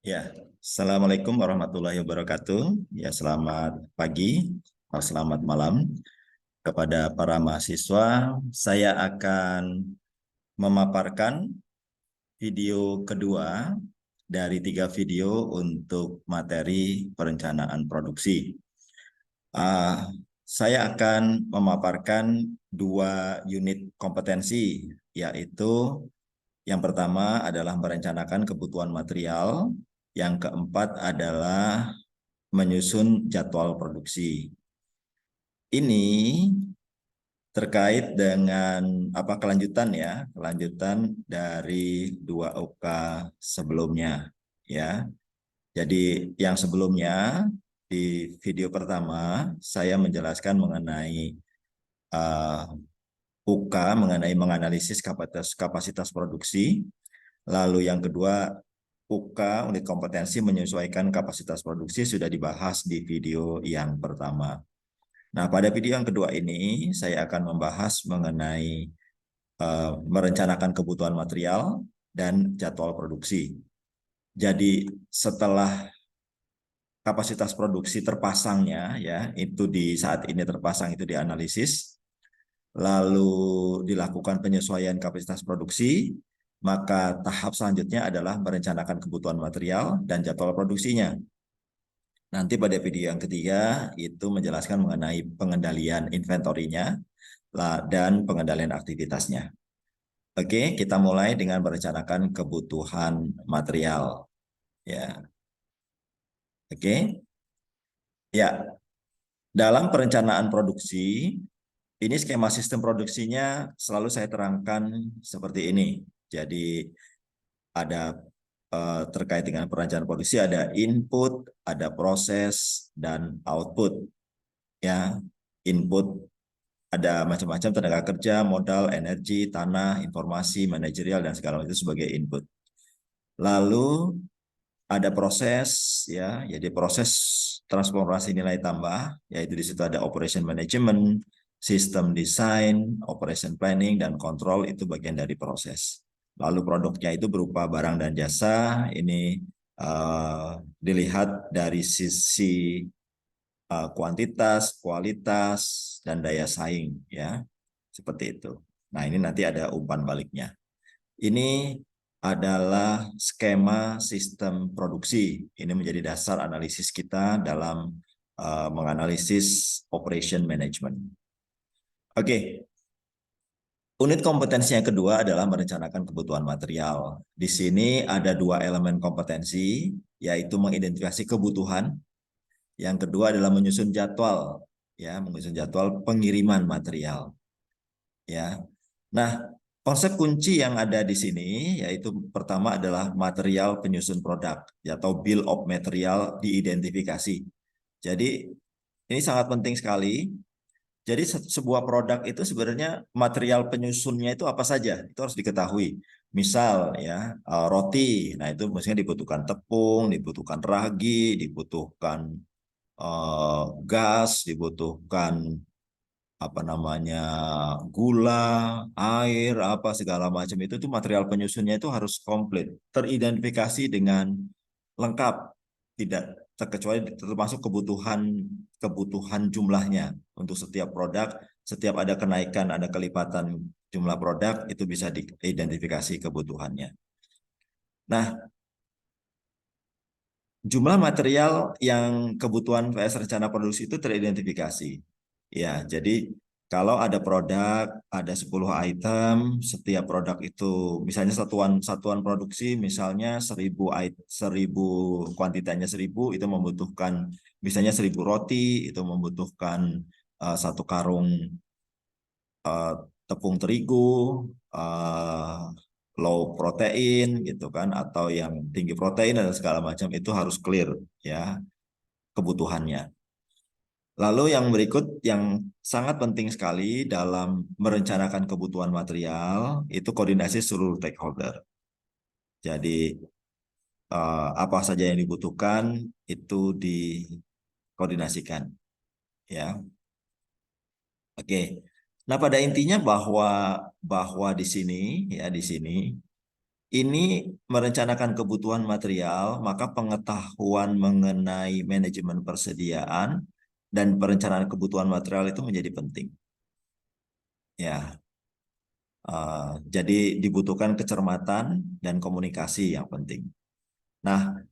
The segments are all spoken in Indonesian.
Ya, Assalamualaikum warahmatullahi wabarakatuh. Ya, selamat pagi atau selamat malam kepada para mahasiswa. Saya akan memaparkan video kedua dari 3 video untuk materi perencanaan produksi. Ah, saya akan memaparkan 2 unit kompetensi, yaitu yang pertama adalah merencanakan kebutuhan material, yang keempat adalah menyusun jadwal produksi. Ini terkait dengan kelanjutan ya, kelanjutan dari 2 OK sebelumnya ya. Jadi yang sebelumnya di video pertama saya menjelaskan mengenai UK, mengenai menganalisis kapasitas produksi. Lalu yang kedua, UK unit kompetensi menyesuaikan kapasitas produksi sudah dibahas di video yang pertama. Nah, pada video yang kedua ini saya akan membahas mengenai merencanakan kebutuhan material dan jadwal produksi. Jadi setelah kapasitas produksi terpasangnya ya, itu di saat ini terpasang itu dianalisis, lalu dilakukan penyesuaian kapasitas produksi, maka tahap selanjutnya adalah merencanakan kebutuhan material dan jadwal produksinya. Nanti pada video yang ketiga itu menjelaskan mengenai pengendalian inventorinya dan pengendalian aktivitasnya. Oke, kita mulai dengan merencanakan kebutuhan material. Ya, oke. Ya, dalam perencanaan produksi, ini skema sistem produksinya selalu saya terangkan seperti ini. Jadi ada terkait dengan perencanaan produksi, ada input, ada proses, dan output. Ya, input ada macam-macam, tenaga kerja, modal, energi, tanah, informasi, manajerial, dan segala macam itu sebagai input. Lalu ada proses, ya, jadi proses transformasi nilai tambah, yaitu di situ ada operation management, sistem design, operation planning, dan control, itu bagian dari proses. Lalu produknya itu berupa barang dan jasa, ini dilihat dari sisi kuantitas, kualitas, dan daya saing, ya, seperti itu. Nah, ini nanti ada umpan baliknya. Ini adalah skema sistem produksi. Ini menjadi dasar analisis kita dalam menganalisis operation management. Oke. Unit kompetensi yang kedua adalah merencanakan kebutuhan material. Di sini ada 2 elemen kompetensi, yaitu mengidentifikasi kebutuhan. Yang kedua adalah menyusun jadwal, ya, menyusun jadwal pengiriman material. Ya. Nah, konsep kunci yang ada di sini yaitu pertama adalah material penyusun produk atau bill of material diidentifikasi. Jadi ini sangat penting sekali. Jadi sebuah produk itu sebenarnya material penyusunnya itu apa saja, itu harus diketahui. Misal ya roti, nah itu maksudnya dibutuhkan tepung, dibutuhkan ragi, dibutuhkan gas, dibutuhkan gula, air, segala macam itu tuh material penyusunnya itu harus komplit, teridentifikasi dengan lengkap, tidak terkecuali termasuk kebutuhan jumlahnya untuk setiap produk. Setiap ada kenaikan, ada kelipatan jumlah produk, itu bisa diidentifikasi kebutuhannya. Nah, jumlah material yang kebutuhan VS rencana produksi itu teridentifikasi. Ya, jadi kalau ada produk, ada 10 item, setiap produk itu misalnya satuan produksi misalnya 1000 kuantitanya 1000, itu membutuhkan misalnya 1000 roti, itu membutuhkan 1 karung tepung terigu, low protein gitu kan, atau yang tinggi protein dan segala macam, itu harus clear ya kebutuhannya. Lalu yang berikut yang sangat penting sekali dalam merencanakan kebutuhan material itu koordinasi seluruh stakeholder. Jadi apa saja yang dibutuhkan itu dikoordinasikan ya. Oke. Nah, pada intinya bahwa di sini ya, di sini Ini merencanakan kebutuhan material, maka pengetahuan mengenai manajemen persediaan dan perencanaan kebutuhan material itu menjadi penting. Ya, jadi dibutuhkan kecermatan dan komunikasi yang penting. Nah,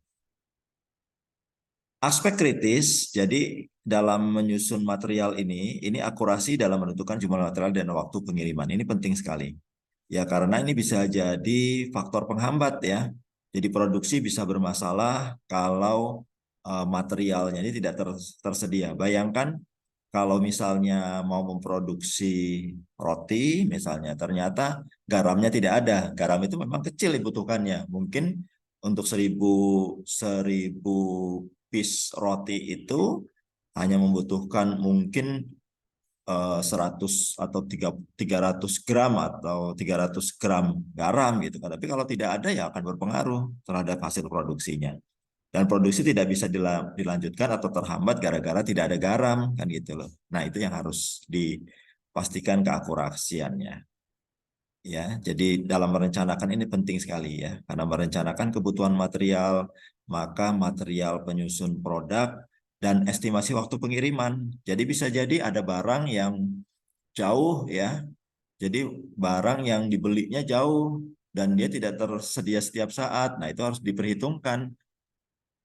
aspek kritis, jadi dalam menyusun material ini akurasi dalam menentukan jumlah material dan waktu pengiriman. Ini penting sekali. Ya, karena ini bisa jadi faktor penghambat ya. Jadi produksi bisa bermasalah kalau materialnya ini tidak tersedia. Bayangkan kalau misalnya mau memproduksi roti, misalnya ternyata garamnya tidak ada. Garam itu memang kecil dibutuhkannya. Mungkin untuk seribu piece roti itu hanya membutuhkan mungkin 100 atau 300 gram atau 300 gram garam gitu kan. Tapi kalau tidak ada ya akan berpengaruh terhadap hasil produksinya. Dan produksi tidak bisa dilanjutkan atau terhambat gara-gara tidak ada garam kan gitu loh. Nah, itu yang harus dipastikan keakurasiannya. Ya, jadi dalam merencanakan ini penting sekali ya, karena merencanakan kebutuhan material, maka material penyusun produk dan estimasi waktu pengiriman. Jadi bisa jadi ada barang yang jauh ya, jadi barang yang dibelinya jauh dan dia tidak tersedia setiap saat. Nah, itu harus diperhitungkan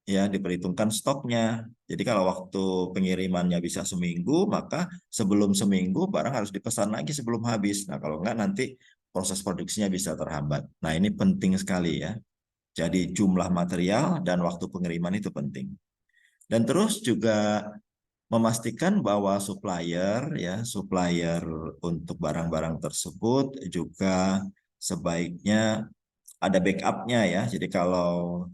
ya, diperhitungkan stoknya. Jadi kalau waktu pengirimannya bisa seminggu, maka sebelum seminggu barang harus dipesan lagi sebelum habis. Nah, kalau enggak nanti proses produksinya bisa terhambat. Nah, ini penting sekali ya. Jadi jumlah material dan waktu pengiriman itu penting. Dan terus juga memastikan bahwa supplier untuk barang-barang tersebut juga sebaiknya ada backupnya ya. Jadi kalau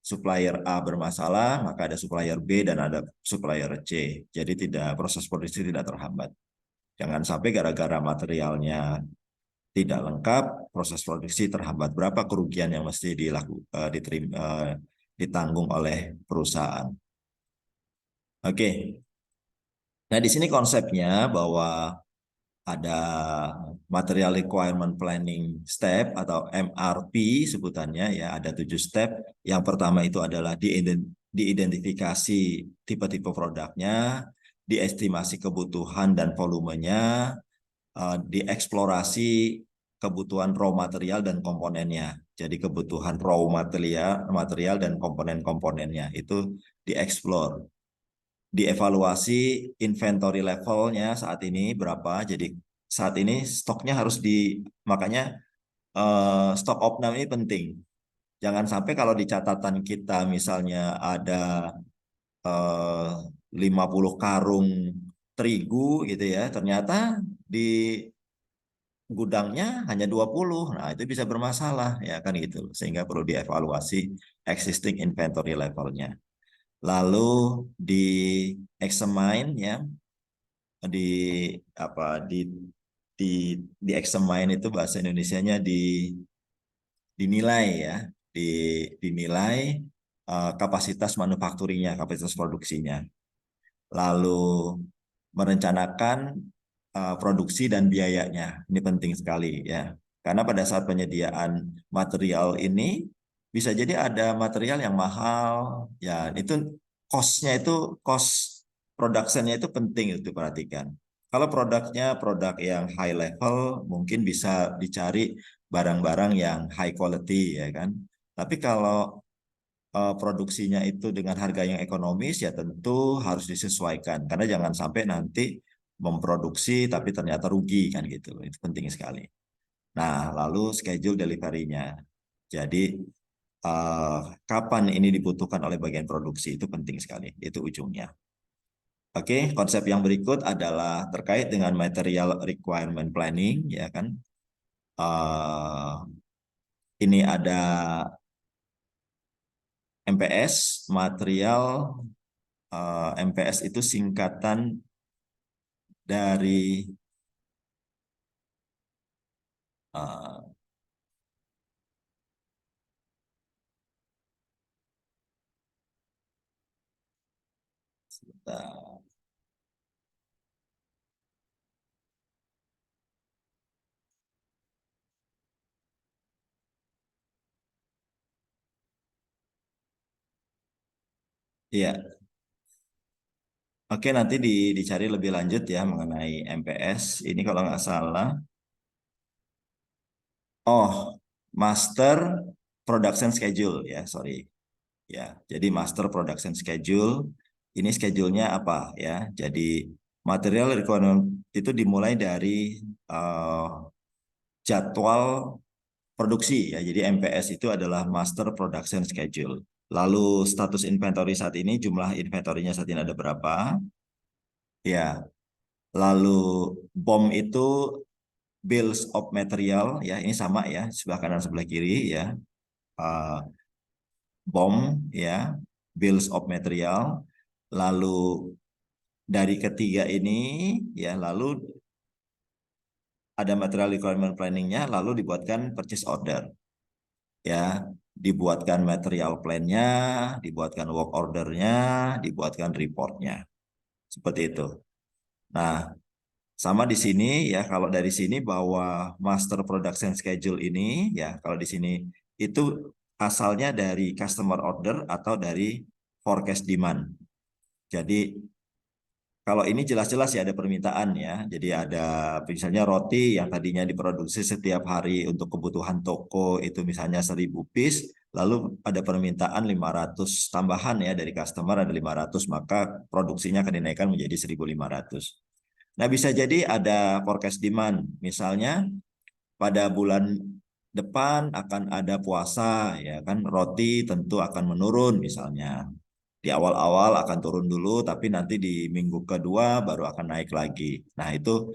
supplier A bermasalah, maka ada supplier B dan ada supplier C. Jadi tidak proses produksi tidak terhambat. Jangan sampai gara-gara materialnya tidak lengkap, proses produksi terhambat. Berapa kerugian yang mesti ditanggung oleh perusahaan? Oke. Nah, di sini konsepnya bahwa ada Material Requirement Planning Step atau MRP sebutannya ya, ada 7 step. Yang pertama itu adalah diidentifikasi tipe-tipe produknya, diestimasi kebutuhan dan volumenya, dieksplorasi kebutuhan raw material dan komponennya. Jadi kebutuhan raw material dan komponen-komponennya itu dieksplor, dievaluasi inventory levelnya saat ini berapa. Jadi saat ini stoknya harus makanya stok opnam ini penting. Jangan sampai kalau di catatan kita misalnya ada 50 karung terigu gitu ya, ternyata di gudangnya hanya 20. Nah, itu bisa bermasalah ya kan gitu. Sehingga perlu dievaluasi existing inventory levelnya. Lalu di examine ya, di apa di examine itu bahasa Indonesianya dinilai ya, di dinilai kapasitas manufakturnya, kapasitas produksinya. Lalu merencanakan produksi dan biayanya. Ini penting sekali ya. Karena pada saat penyediaan material ini bisa jadi ada material yang mahal, ya itu cost productionnya itu penting untuk diperhatikan. Kalau produknya produk yang high level, mungkin bisa dicari barang-barang yang high quality ya kan. Tapi kalau produksinya itu dengan harga yang ekonomis, ya tentu harus disesuaikan. Karena jangan sampai nanti memproduksi tapi ternyata rugi kan gitu. Itu penting sekali. Nah, lalu schedule delivery-nya. Jadi kapan ini dibutuhkan oleh bagian produksi itu penting sekali. Itu ujungnya. Oke, konsep yang berikut adalah terkait dengan material requirement planning, ya kan? Eh, ini ada MPS, material. MPS itu singkatan dari uh, sebentar. Iya. Oke, nanti dicari lebih lanjut ya mengenai MPS. Ini kalau nggak salah. Oh, Master Production Schedule ya, sorry. Ya, jadi Master Production Schedule. Ini schedule-nya apa ya? Jadi material requirement itu dimulai dari eh, jadwal produksi ya. Jadi MPS itu adalah Master Production Schedule. Lalu status inventory saat ini, jumlah inventorinya saat ini ada berapa? Ya, lalu BOM itu bills of material ya, ini sama ya, sebelah kanan sebelah kiri ya. Uh, BOM ya, bills of material. Lalu dari ketiga ini ya, lalu ada material requirement planning-nya, lalu dibuatkan purchase order ya, dibuatkan material plan-nya, dibuatkan work order-nya, dibuatkan report-nya. Seperti itu. Nah, sama di sini ya, kalau dari sini bahwa master production schedule ini ya, kalau di sini itu asalnya dari customer order atau dari forecast demand. Jadi kalau ini jelas-jelas ya ada permintaan ya. Jadi ada misalnya roti yang tadinya diproduksi setiap hari untuk kebutuhan toko itu misalnya 1000 piece, lalu ada permintaan 500 tambahan ya dari customer ada 500, maka produksinya akan dinaikkan menjadi 1500. Nah, bisa jadi ada forecast demand. Misalnya pada bulan depan akan ada puasa ya kan, roti tentu akan menurun misalnya. Di awal-awal akan turun dulu, tapi nanti di minggu kedua baru akan naik lagi. Nah, itu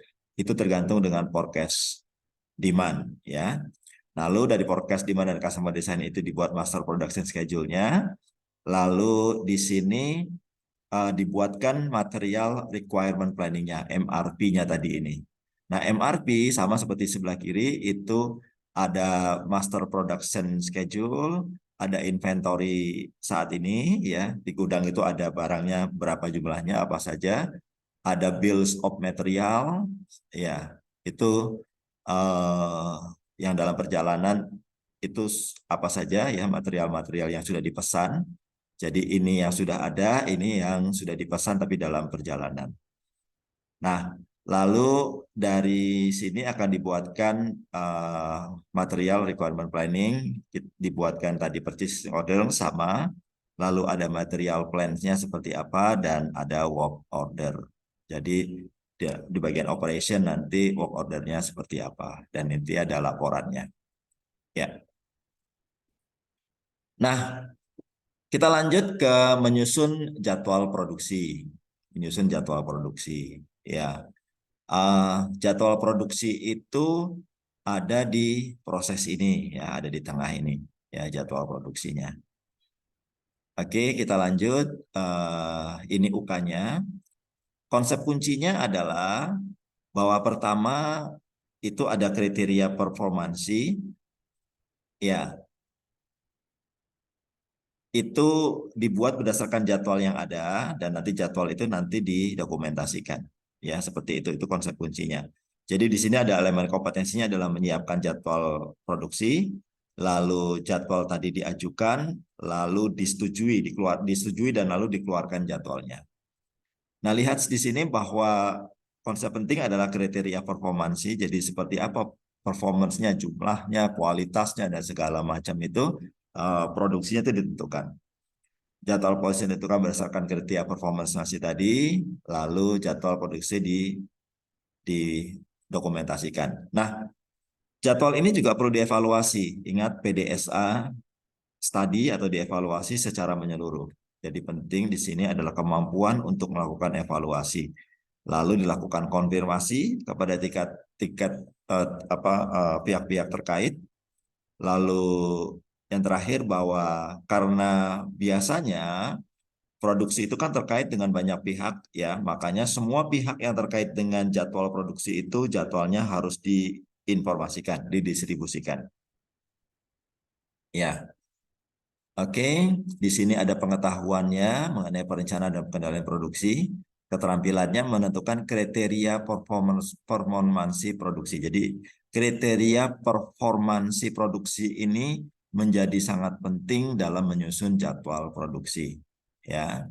tergantung dengan forecast demand ya. Lalu dari forecast demand dan customer design itu dibuat master production schedule-nya. Lalu di sini dibuatkan material requirement planning-nya, MRP-nya tadi ini. Nah, MRP sama seperti sebelah kiri itu ada master production schedule, ada inventory saat ini ya, di gudang itu ada barangnya berapa jumlahnya apa saja, ada bills of material ya, itu eh, yang dalam perjalanan itu apa saja ya material-material yang sudah dipesan. Jadi ini yang sudah ada, ini yang sudah dipesan tapi dalam perjalanan. Nah, lalu dari sini akan dibuatkan material requirement planning, dibuatkan tadi purchase order sama, lalu ada material plans-nya seperti apa, dan ada work order. Jadi di bagian operation nanti work order-nya seperti apa, dan nanti ada laporannya. Ya. Nah, kita lanjut ke menyusun jadwal produksi. Menyusun jadwal produksi. Ya, jadwal produksi itu ada di proses ini, ya, ada di tengah ini, ya, jadwal produksinya. Oke, kita lanjut. Ini UK-nya. Konsep kuncinya adalah bahwa pertama itu ada kriteria performansi, ya, itu dibuat berdasarkan jadwal yang ada dan nanti jadwal itu nanti didokumentasikan. Ya, seperti itu konsep kuncinya. Jadi di sini ada elemen kompetensinya adalah menyiapkan jadwal produksi, lalu jadwal tadi diajukan, lalu disetujui dan lalu dikeluarkan jadwalnya. Nah, lihat di sini bahwa konsep penting adalah kriteria performansi. Jadi seperti apa performancenya, jumlahnya, kualitasnya dan segala macam itu produksinya itu ditentukan. Jadwal produksi ditentukan berdasarkan kriteria performance masih tadi, lalu jadwal produksi didokumentasikan. Nah, jadwal ini juga perlu dievaluasi. Ingat PDSA study atau dievaluasi secara menyeluruh. Jadi penting di sini adalah kemampuan untuk melakukan evaluasi. Lalu dilakukan konfirmasi kepada pihak-pihak terkait. Lalu yang terakhir bahwa karena biasanya produksi itu kan terkait dengan banyak pihak ya, makanya semua pihak yang terkait dengan jadwal produksi itu jadwalnya harus diinformasikan, didistribusikan. Ya, oke. Di sini ada pengetahuannya mengenai perencanaan dan pengendalian produksi. Keterampilannya menentukan kriteria performansi produksi. Jadi kriteria performansi produksi ini menjadi sangat penting dalam menyusun jadwal produksi. ya.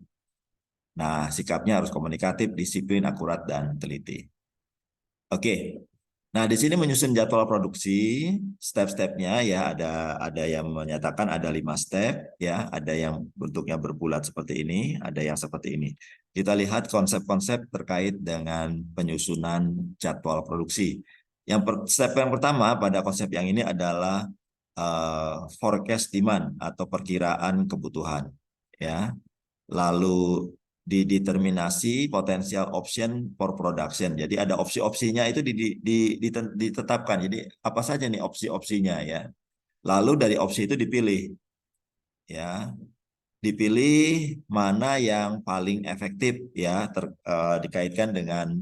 Nah, sikapnya harus komunikatif, disiplin, akurat, dan teliti. Oke. Nah, di sini menyusun jadwal produksi, step-stepnya ya ada yang menyatakan ada 5 step ya, ada yang bentuknya berbulat seperti ini, ada yang seperti ini. Kita lihat konsep-konsep terkait dengan penyusunan jadwal produksi. Step yang pertama pada konsep yang ini adalah forecast demand atau perkiraan kebutuhan ya. Lalu dideterminasi potensial option for production. Jadi ada opsi-opsinya itu ditetapkan. Jadi apa saja nih opsi-opsinya ya. Lalu dari opsi itu dipilih ya. Dipilih mana yang paling efektif ya dikaitkan dengan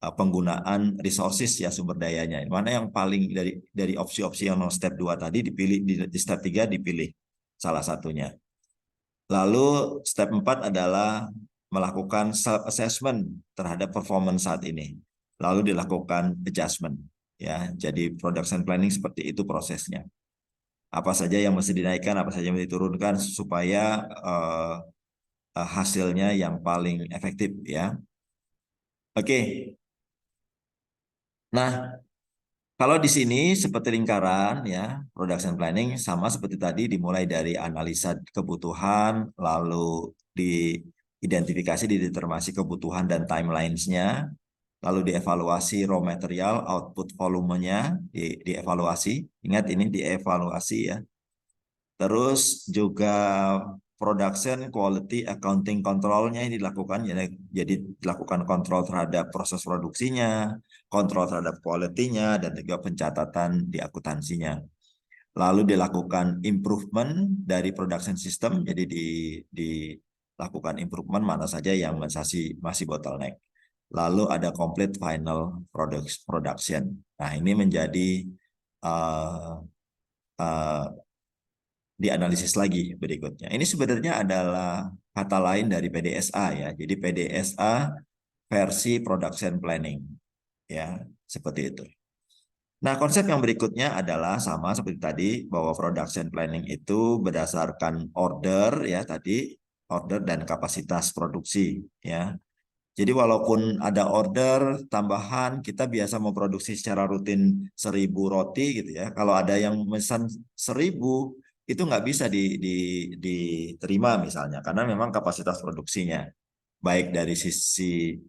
penggunaan resources ya, sumber dayanya. Mana yang paling dari opsi-opsi yang step 2 tadi dipilih, di step 3 dipilih salah satunya. Lalu step 4 adalah melakukan self-assessment terhadap performance saat ini. Lalu dilakukan adjustment. Ya, jadi production planning seperti itu prosesnya. Apa saja yang mesti dinaikkan, apa saja yang mesti diturunkan supaya hasilnya yang paling efektif ya. Oke. Nah, kalau di sini seperti lingkaran ya, production planning sama seperti tadi dimulai dari analisa kebutuhan, lalu diidentifikasi, dideterminasi kebutuhan dan timelines-nya, lalu dievaluasi raw material, output volumenya, dievaluasi. Ingat ini dievaluasi ya. Terus juga production quality accounting control-nya ini dilakukan, jadi dilakukan kontrol terhadap proses produksinya, kontrol terhadap quality-nya, dan juga pencatatan di akuntansinya. Lalu dilakukan improvement dari production system, jadi dilakukan improvement mana saja yang masih bottleneck. Lalu ada complete final production. Nah, ini menjadi dianalisis lagi berikutnya. Ini sebenarnya adalah kata lain dari PDSA ya. Jadi PDSA versi production planning ya, seperti itu. Nah, konsep yang berikutnya adalah sama seperti tadi, bahwa production planning itu berdasarkan order ya tadi, order dan kapasitas produksi ya. Jadi walaupun ada order tambahan, kita biasa memproduksi secara rutin 1.000 roti gitu ya. Kalau ada yang pesan 1.000, itu nggak bisa diterima misalnya, karena memang kapasitas produksinya, baik dari sisi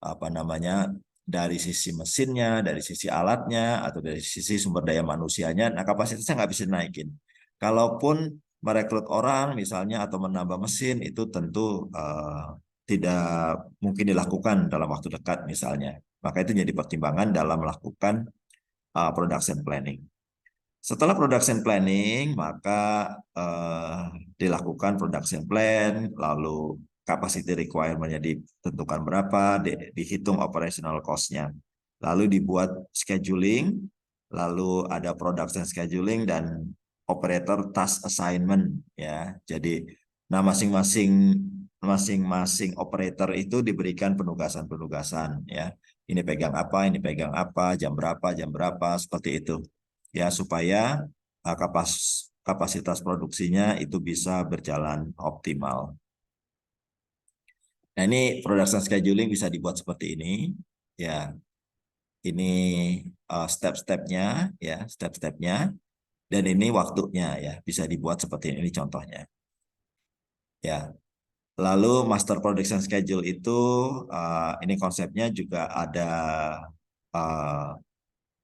apa namanya, dari sisi mesinnya, dari sisi alatnya, atau dari sisi sumber daya manusianya, nah kapasitasnya nggak bisa dinaikin. Kalaupun merekrut orang misalnya atau menambah mesin, itu tentu tidak mungkin dilakukan dalam waktu dekat misalnya. Maka itu jadi pertimbangan dalam melakukan production planning. Setelah production planning, maka dilakukan production plan, lalu capacity requirement-nya ditentukan berapa, dihitung operational cost-nya. Lalu dibuat scheduling, lalu ada production scheduling dan operator task assignment ya. Jadi nah masing-masing operator itu diberikan penugasan-penugasan ya. Ini pegang apa, jam berapa, seperti itu. Ya, supaya kapasitas produksinya itu bisa berjalan optimal. Nah, ini production scheduling bisa dibuat seperti ini. Ya, ini step-stepnya ya, step-stepnya. Dan ini waktunya ya, bisa dibuat seperti ini contohnya. Ya. Lalu master production schedule itu ini konsepnya juga ada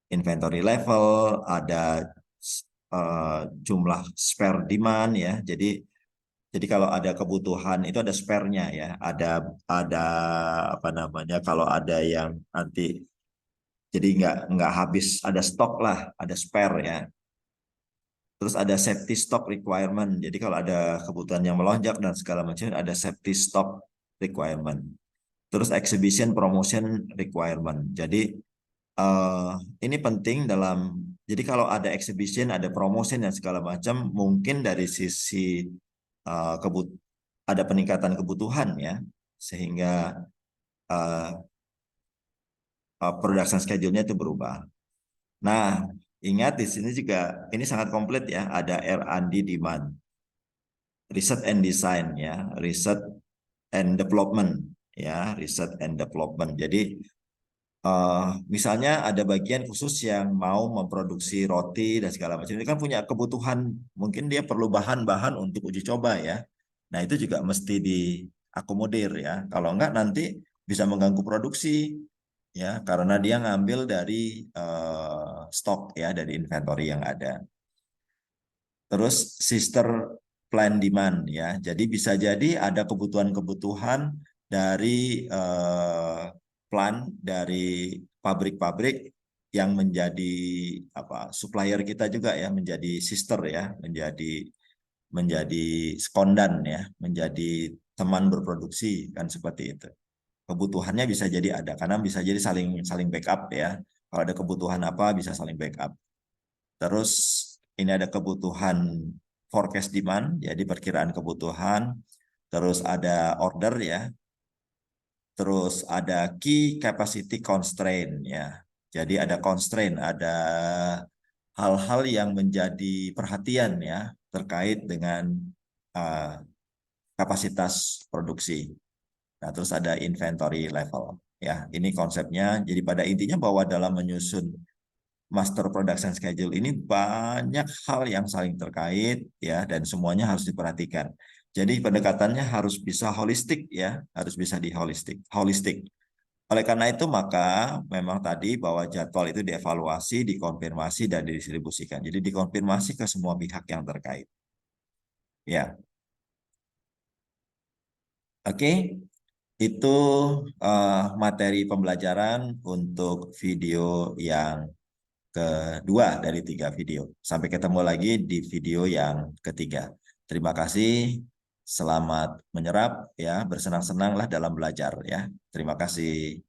inventory level, ada jumlah spare demand ya. Jadi kalau ada kebutuhan itu ada spare-nya ya. Ada apa namanya, kalau ada yang nanti jadi nggak habis, ada stok lah, ada spare ya. Terus ada safety stock requirement. Jadi kalau ada kebutuhan yang melonjak dan segala macam, ada safety stock requirement. Terus exhibition promotion requirement. Jadi ini penting dalam, jadi kalau ada exhibition, ada promotion dan segala macam, mungkin dari sisi ada peningkatan kebutuhan ya, sehingga production schedule-nya itu berubah. Nah, ingat di sini juga ini sangat komplit ya, ada R&D demand. Research and design ya, research and development ya, research and development. Jadi misalnya ada bagian khusus yang mau memproduksi roti dan segala macam, ini kan punya kebutuhan, mungkin dia perlu bahan-bahan untuk uji coba ya. Nah itu juga mesti diakomodir ya. Kalau enggak nanti bisa mengganggu produksi ya, karena dia ngambil dari stok ya, dari inventory yang ada. Terus sister plan demand ya. Jadi bisa jadi ada kebutuhan-kebutuhan dari plan dari pabrik-pabrik yang menjadi supplier kita juga ya, menjadi sister ya, menjadi sekondan ya, menjadi teman berproduksi kan seperti itu. Kebutuhannya bisa jadi ada karena bisa jadi saling saling backup ya. Kalau ada kebutuhan apa bisa saling backup. Terus ini ada kebutuhan forecast demand, jadi perkiraan kebutuhan. Terus ada order ya. Terus ada key capacity constraint ya. Jadi ada constraint, ada hal-hal yang menjadi perhatian ya terkait dengan kapasitas produksi. Nah, terus ada inventory level ya. Ini konsepnya. Jadi pada intinya bahwa dalam menyusun master production schedule ini banyak hal yang saling terkait ya, dan semuanya harus diperhatikan. Jadi pendekatannya harus bisa holistik ya, harus bisa di holistik. Oleh karena itu maka memang tadi bahwa jadwal itu dievaluasi, dikonfirmasi dan didistribusikan. Jadi dikonfirmasi ke semua pihak yang terkait. Ya. Oke. Itu materi pembelajaran untuk video yang kedua dari 3 video. Sampai ketemu lagi di video yang ketiga. Terima kasih, selamat menyerap ya, bersenang-senanglah dalam belajar ya. Terima kasih.